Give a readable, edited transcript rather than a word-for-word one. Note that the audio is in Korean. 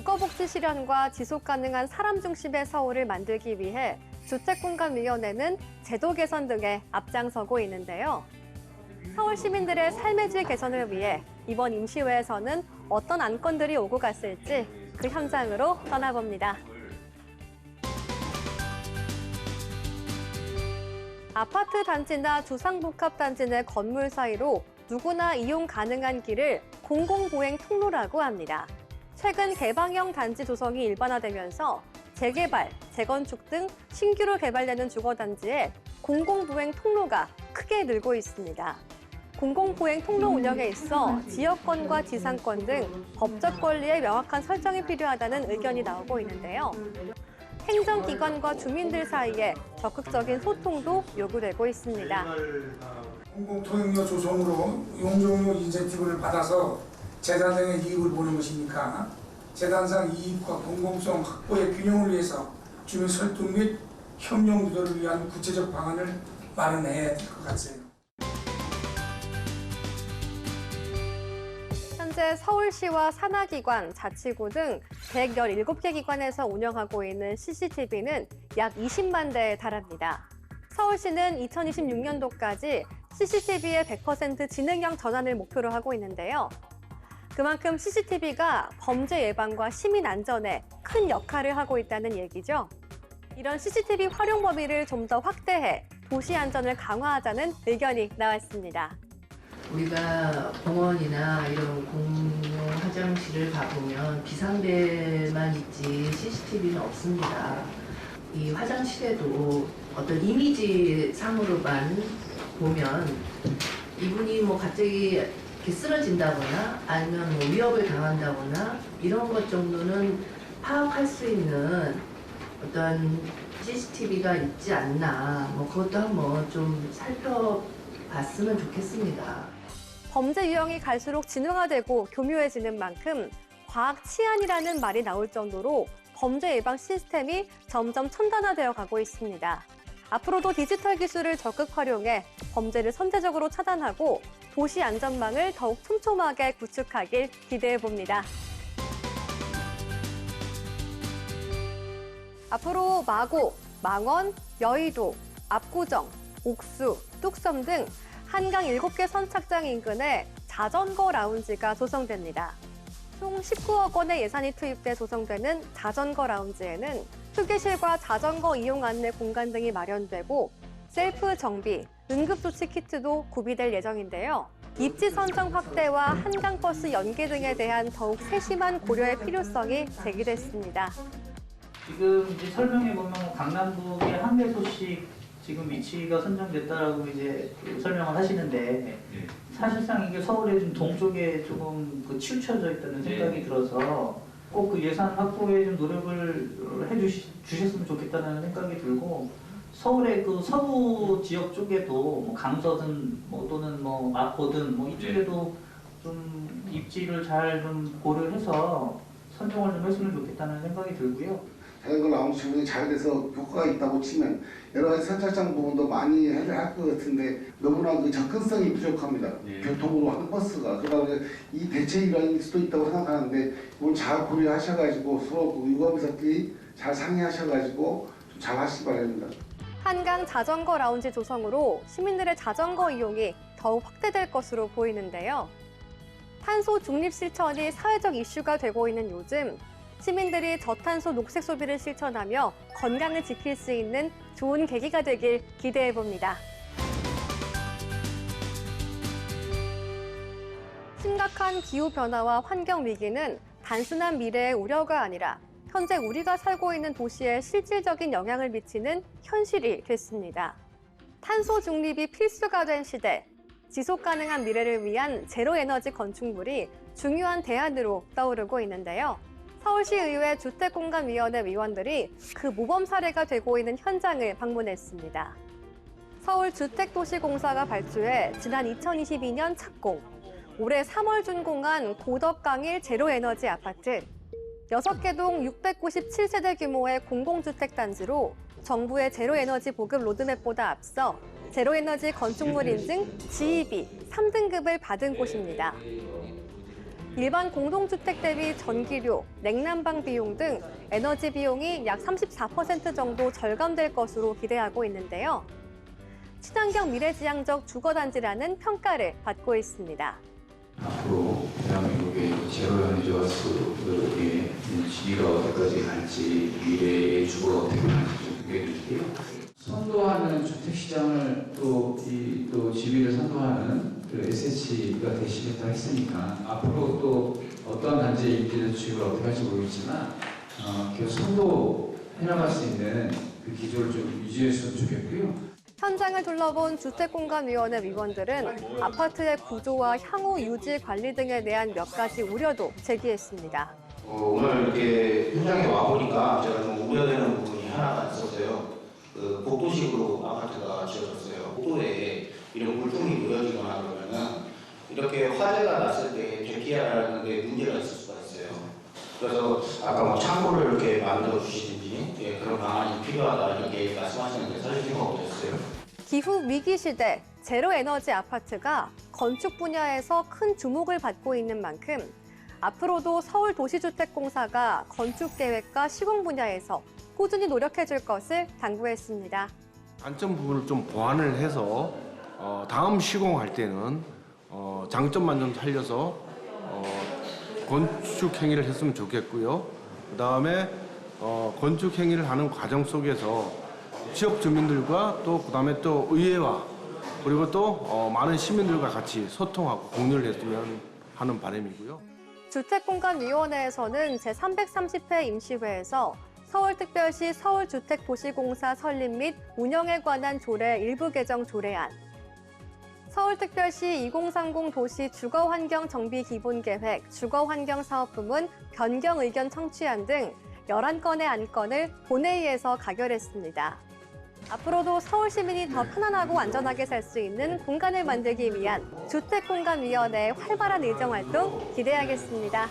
주거복지 실현과 지속가능한 사람 중심의 서울을 만들기 위해 주택공간위원회는 제도 개선 등에 앞장서고 있는데요. 서울 시민들의 삶의 질 개선을 위해 이번 임시회에서는 어떤 안건들이 오고 갔을지 그 현장으로 떠나봅니다. 아파트 단지나 주상복합단지 내 건물 사이로 누구나 이용 가능한 길을 공공보행 통로라고 합니다. 최근 개방형 단지 조성이 일반화되면서 재개발, 재건축 등 신규로 개발되는 주거단지에 공공보행 통로가 크게 늘고 있습니다. 공공보행 통로 운영에 있어 지역권과 지상권 등 법적 권리의 명확한 설정이 필요하다는 의견이 나오고 있는데요. 행정기관과 주민들 사이에 적극적인 소통도 요구되고 있습니다. 공공통행료 조성으로 용적료 인센티브를 받아서 재단장의 이익을 보는 것이니까 재단상 이익과 공공성 확보의 균형을 위해서 주민 설득 및 협력 유도를 위한 구체적 방안을 마련해야 될 것 같아요. 현재 서울시와 산하기관, 자치구 등 117개 기관에서 운영하고 있는 CCTV는 약 20만 대에 달합니다. 서울시는 2026년도까지 CCTV의 100% 지능형 전환을 목표로 하고 있는데요. 그만큼 CCTV가 범죄 예방과 시민 안전에 큰 역할을 하고 있다는 얘기죠. 이런 CCTV 활용 범위를 좀 더 확대해 도시 안전을 강화하자는 의견이 나왔습니다. 우리가 공원이나 이런 공용 화장실을 가보면 비상벨만 있지 CCTV는 없습니다. 이 화장실에도 어떤 이미지 상으로만 보면 이분이 뭐 갑자기 이렇게 쓰러진다거나 아니면 뭐 위협을 당한다거나 이런 것 정도는 파악할 수 있는 어떤 CCTV가 있지 않나, 뭐 그것도 한번 좀 살펴봤으면 좋겠습니다. 범죄 유형이 갈수록 진화되고 교묘해지는 만큼 과학 치안이라는 말이 나올 정도로 범죄 예방 시스템이 점점 첨단화되어 가고 있습니다. 앞으로도 디지털 기술을 적극 활용해 범죄를 선제적으로 차단하고 도시 안전망을 더욱 촘촘하게 구축하길 기대해 봅니다. 앞으로 마고, 망원, 여의도, 압구정, 옥수, 뚝섬 등 한강 7개 선착장 인근에 자전거 라운지가 조성됩니다. 총 19억 원의 예산이 투입돼 조성되는 자전거 라운지에는 휴게실과 자전거 이용 안내 공간 등이 마련되고 셀프 정비, 응급조치 키트도 구비될 예정인데요. 입지 선정 확대와 한강버스 연계 등에 대한 더욱 세심한 고려의 필요성이 제기됐습니다. 지금 이제 설명해 보면 강남북의 한 개소씩 지금 위치가 선정됐다라고 이제 설명을 하시는데 사실상 이게 서울의 좀 동쪽에 조금 치우쳐져 있다는 생각이 들어서 꼭 그 예산 확보에 좀 노력을 주셨으면 좋겠다는 생각이 들고 서울의 그 서부 지역 쪽에도 뭐 강서든 뭐 또는 뭐 마포든 뭐 이쪽에도 좀 입지를 잘 좀 고려해서 선정을 좀 했으면 좋겠다는 생각이 들고요. 자전거 라운지 주문이 잘 돼서 효과가 있다고 치면 여러 가지 선착장 부분도 많이 할 것 같은데 너무나 그 접근성이 부족합니다. 교통으로 하는 버스가. 그다음에 이 대체 일환일 수도 있다고 생각하는데 이걸 잘 고려하셔가지고 서로 그 유가비사끼리 잘 상의하셔가지고 좀 잘 하시기 바랍니다. 한강 자전거 라운지 조성으로 시민들의 자전거 이용이 더욱 확대될 것으로 보이는데요. 탄소 중립 실천이 사회적 이슈가 되고 있는 요즘 시민들이 저탄소 녹색 소비를 실천하며 건강을 지킬 수 있는 좋은 계기가 되길 기대해 봅니다. 심각한 기후변화와 환경위기는 단순한 미래의 우려가 아니라 현재 우리가 살고 있는 도시에 실질적인 영향을 미치는 현실이 됐습니다. 탄소 중립이 필수가 된 시대, 지속 가능한 미래를 위한 제로 에너지 건축물이 중요한 대안으로 떠오르고 있는데요. 서울시의회 주택공간위원회 위원들이 그 모범 사례가 되고 있는 현장을 방문했습니다. 서울주택도시공사가 발주해 지난 2022년 착공, 올해 3월 준공한 고덕강일 제로에너지 아파트. 6개 동 697세대 규모의 공공주택단지로 정부의 제로에너지 보급 로드맵보다 앞서 제로에너지 건축물 인증 GEB 3등급을 받은 곳입니다. 일반 공동주택 대비 전기료, 냉난방 비용 등 에너지 비용이 약 34% 정도 절감될 것으로 기대하고 있는데요. 친환경 미래지향적 주거단지라는 평가를 받고 있습니다. 앞으로 대한민국의 제로 에너지 가스의 시기가 어디까지 갈지, 미래의 주거가 어떻게 갈지 좀 기대되는데요. 선도하는 주택 시장을 또 지위를 선도하는 SH가 대시겠다 했으니까 앞으로 또 어떠한 단지의 임대 주식을 어떻게 할지 모르겠지만 계속 선도해 나갈 수 있는 그 기조를 좀 유지했으면 좋겠고요. 현장을 둘러본 주택공간위원회 위원들은 아파트의 구조와 향후 유지 관리 등에 대한 몇 가지 우려도 제기했습니다. 오늘 이렇게 현장에 와보니까 제가 좀 우려되는 부분이 하나가 있었어요. 그 복도식으로 아파트가 지어졌어요. 복도에 이런 물통이 놓여지거나 그러면은 이렇게 화재가 났을 때 대피하는 데 문제가 있을 수가 있어요. 그래서 아까 뭐 창고를 이렇게 만들어 주시든지 그런 방안이 필요하다 이렇게 말씀하시는데 사실 생각 없었어요. 기후 위기 시대 제로 에너지 아파트가 건축 분야에서 큰 주목을 받고 있는 만큼 앞으로도 서울도시주택공사가 건축 계획과 시공 분야에서 꾸준히 노력해줄 것을 당부했습니다. 단점 부분을 좀 보완을 해서 다음 시공할 때는 장점만 좀 살려서 건축 행위를 했으면 좋겠고요. 그다음에 건축 행위를 하는 과정 속에서 지역 주민들과 또 그다음에 또 의회와 그리고 또 많은 시민들과 같이 소통하고 공유를 했으면 하는 바람이고요. 주택공간위원회에서는 제330회 임시회에서 서울특별시 서울주택도시공사 설립 및 운영에 관한 조례 일부 개정 조례안, 서울특별시 2030 도시 주거환경 정비 기본계획, 주거환경사업부문 변경 의견 청취안 등 11건의 안건을 본회의에서 가결했습니다. 앞으로도 서울 시민이 더 편안하고 안전하게 살 수 있는 공간을 만들기 위한 주택공간위원회의 활발한 의정활동 기대하겠습니다.